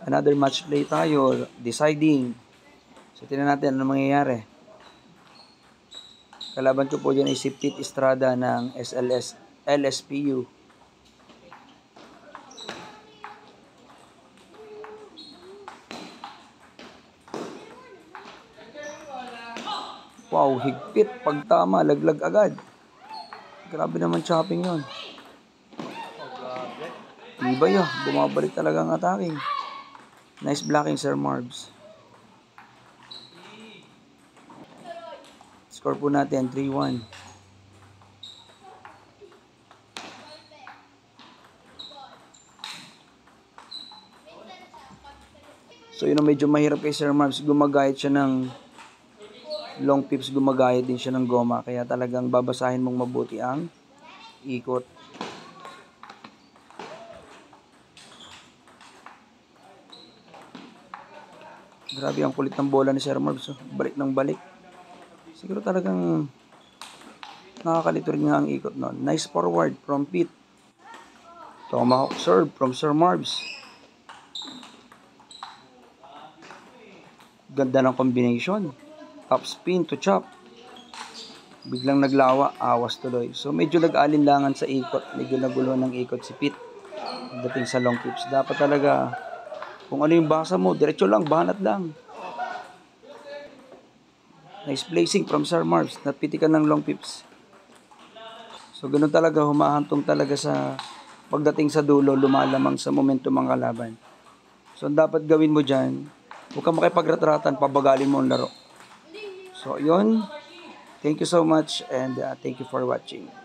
Another match play tayo, deciding. So, tingnan natin ano mangyayari. Kalaban ko po dyan ay si Pete Estrada ng LSPU. Wow, higpit. Pag tama, laglag agad. Grabe naman chopping yun. Iba yun. Bumabalik talaga ang attacking. Nice blocking, Sir Marbs. Score po natin, 3-1. So, yun ang medyo mahirap kay Sir Marbs. Gumagayat siya ng long pips, gumagayat din siya ng goma. Kaya talagang babasahin mong mabuti ang ikot. Grabe ang kulit ng bola ni Sir Marbs. Balik ng balik. Siguro talagang nakakalito rin nga ang ikot nun. Nice forward from Pete. Tomahawk serve from Sir Marbs. Ganda ng combination. Top spin to chop. Biglang naglawa, awas tuloy. So medyo nag-alinlangan sa ikot. Medyo nagulo ng ikot si Pete. Dating sa long pips. Dapat talaga, kung ano yung basa mo, diretso lang, banat lang. Nice placing from Sir Marbs. Napitikan ng long pips. So ganun talaga, humahantong talaga sa pagdating sa dulo, lumalamang sa momentum ang kalaban. So ang dapat gawin mo dyan, huwag kang makipagretratan, pabagalin mo ang laro. So yun, thank you so much and thank you for watching.